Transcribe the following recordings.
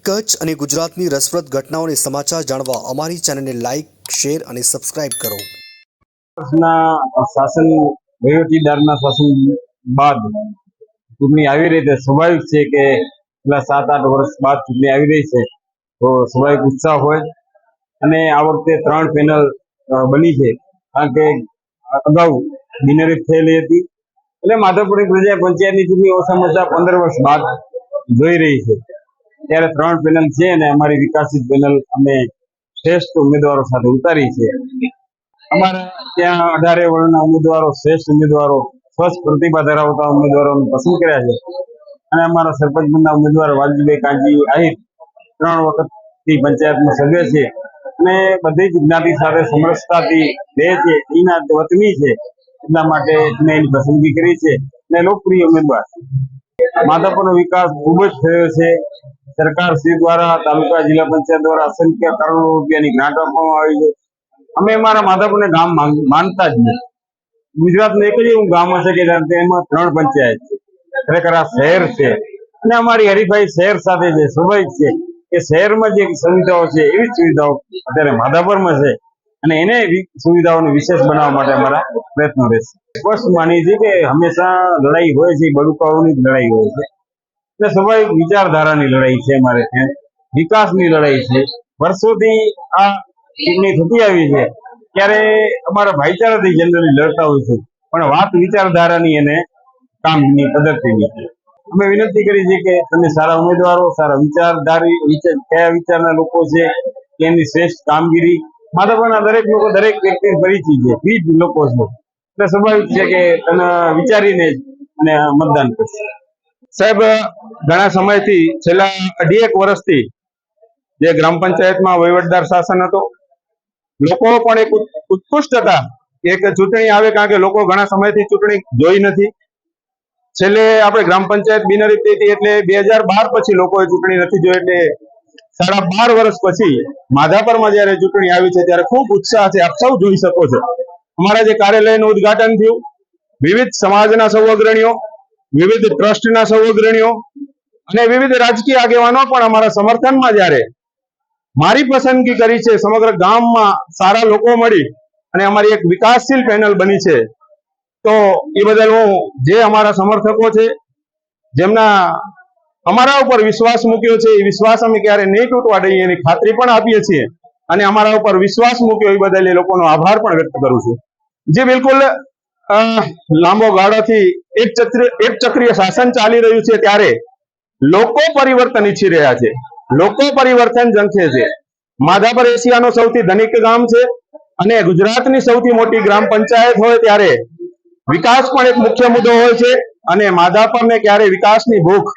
कच्छ અને ગુજરાતની રસપ્રદ ઘટનાઓને સમાચાર જાણવા અમારી ચેનલને લાઇક, શેર અને સબસ્ક્રાઇબ કરો। શાસન વહીવટીદારના શાસન બાદ ચૂંટણી આવી રહી છે। સ્વાભાવિક છે કે પેલા 7-8 વર્ષ બાદ ચૂંટણી આવી રહી છે તો સ્વાભાવિક ઉત્સાહ હોય અને આ વખતે 3 પેનલ બની છે કારણ કે અગાઉ બિનહરીફ થયેલી હતી એટલે માધવપુરની પ્રજા પંચાયતની ચૂંટણી ઓછામાં ઓછા 15 વર્ષ બાદ જોઈ રહી છે। ત્યારે 3 પેનલ છે અને અમારી વિકાસિત પેનલ અમે શ્રેષ્ઠ ઉમેદવારો સાથે ઉતારી છે। અમારા ત્યાં 18 વર્ણના ઉમેદવારો શ્રેષ્ઠ ઉમેદવારો સ્વચ્છ પ્રતિભા ધરાવતા ઉમેદવારોને પસંદ કર્યા છે અને અમારા સરપંચ પદના ઉમેદવાર વાલજીભાઈ કાંજી આહિર 3 વખતથી પંચાયતમાં સભ્ય છે અને બધી જ જ્ઞાતિ સાથે સમરસતાથી રહે છે, એના વતની છે એટલા માટે મેં એની પસંદગી કરી છે અને લોકપ્રિય ઉમેદવાર માધાપરનો વિકાસ ખૂબ જ થયો છે। સરકાર શ્રી દ્વારા તાલુકા જિલ્લા પંચાયત દ્વારા અસંખ્ય કરોડો રૂપિયાની ગ્રાન્ટ આપવામાં આવી છે। અમે અમારા માધાપરને ગામ માનતા જ નથી। ગુજરાતનું એક જ એવું ગામ હશે કે તેમાં 3 પંચાયત છે, ખરેખર આ શહેર છે અને અમારી હરીફાઈ શહેર સાથે છે। સ્વાભાવિક છે કે શહેરમાં જે સુવિધાઓ છે એવી જ સુવિધાઓ અત્યારે માધાપરમાં છે અને એને સુવિધાઓને વિશેષ બનાવવા માટે અમારા પ્રયત્નો રહેશે। સ્પષ્ટ માની છે કે હંમેશા લડાઈ હોય છે, બળુકાઓની જ લડાઈ હોય છે એટલે સ્વાભાવિક વિચારધારાની લડાઈ છે, અમારે ત્યાં વિકાસની લડાઈ છે। વર્ષોથી આ ચૂંટણી થતી આવી છે ત્યારે અમારા ભાઈચારાથી જનરલી લડતા હોય છે પણ વાત વિચારધારાની અને કામની પદ્ધતિની છે। અમે વિનંતી કરી છે કે તમે સારા ઉમેદવારો, સારા વિચારધારી કયા વિચારના લોકો છે કે એમની શ્રેષ્ઠ કામગીરી માધાપરના દરેક લોકો દરેક વ્યક્તિ પરિચિત છે, બીજ લોકો છે એટલે સ્વાભાવિક છે કે તમે વિચારીને અને મતદાન કરશે। સાહેબ, ઘણા સમયથી છેલ્લા 1.5 વર્ષથી જે ગ્રામ પંચાયતમાં વહીવટદાર શાસન હતો, લોકો પણ એક ઉત્કૃષ્ટ હતા એક ચૂંટણી આવે કારણ કે લોકો ઘણા સમયથી ચૂંટણી જોઈ નથી। છેલ્લે આપણે ગ્રામ પંચાયત બિનહરીફ થઈ હતી એટલે 2012 પછી લોકોએ ચૂંટણી નથી જોઈ એટલે 12.5 વર્ષ પછી માધાપરમાં જયારે ચૂંટણી આવી છે ત્યારે ખૂબ ઉત્સાહ છે, આપ સૌ જોઈ શકો છો। અમારા જે કાર્યાલયનું ઉદ્ઘાટન થયું, વિવિધ સમાજના સૌ અગ્રણીઓ, વિવિધ ટ્રસ્ટના સૌ અગ્રણીઓ અને વિવિધ રાજકીય આગેવાનો પણ અમારા સમર્થનમાં જ્યારે મારી પસંદગી કરી છે, સમગ્ર ગામમાં સારા લોકો મળી અને અમારી એક વિકાસશીલ પેનલ બની છે તો એ બદલ હું જે અમારા સમર્થકો છે જેમના અમારા ઉપર વિશ્વાસ મૂક્યો છે એ વિશ્વાસ અમે ક્યારે નહીં તૂટવા દઈએ એની ખાતરી પણ આપીએ છીએ અને અમારા ઉપર વિશ્વાસ મૂક્યો એ બદલ એ લોકોનો આભાર પણ વ્યક્ત કરું છું। જે બિલકુલ લાંબો ગાળોથી એક ચક્રીય શાસન ચાલી રહ્યું છે ત્યારે લોકો પરિવર્તન ઈચ્છી રહ્યા છે, લોકો પરિવર્તન ઝંખે છે। માધાપર એશિયાનું સૌથી ધનિક ગામ છે અને ગુજરાતની સૌથી મોટી ગ્રામ પંચાયત હોય ત્યારે વિકાસ પણ એક મુખ્ય મુદ્દો હોય છે અને માધાપરને ક્યારે વિકાસની ભૂખ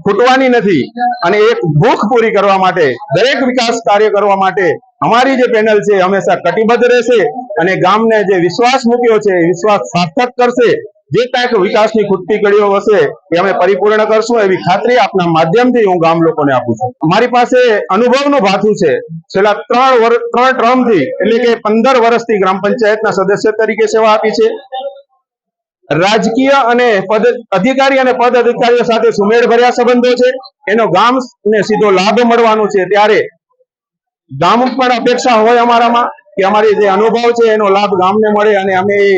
ખૂટવાની નથી અને એક ભૂખ પૂરી કરવા માટે દરેક વિકાસ કાર્ય કરવા માટે અમારી જે પેનલ છે હંમેશા કટિબદ્ધ રહેશે અને ગામને જે વિશ્વાસ મૂક્યો છે એ વિશ્વાસ સાર્થક કરશે। જે કાંઈક વિકાસની ખૂટતી કડીઓ હશે એ અમે પરિપૂર્ણ કરશું એવી ખાતરી આપના માધ્યમથી હું ગામ લોકોને આપું છું। મારી પાસે અનુભવનું ભાથું છે, છેલ્લા 3 ટર્મથી એટલે કે 15 વર્ષથી ગ્રામ પંચાયતના સદસ્ય તરીકે સેવા આપી છે। રાજકીય અને પદ અધિકારી અને પદ અધિકારીઓ સાથે સુમેળ ભર્યા સંબંધો છે, એનો ગામને સીધો લાભ મળવાનો છે ત્યારે ગામ પણ અપેક્ષા હોય અમારામાં કે અમારી જે અનુભવ છે એનો લાભ ગામને મળે અને અમે એ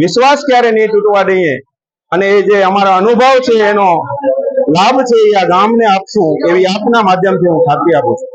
વિશ્વાસ ક્યારે નહીં તૂટવા દઈએ અને એ જે અમારા અનુભવ છે એનો લાભ છે એ આ ગામને આપશું એવી આપના માધ્યમથી હું ખાતરી આપું છું।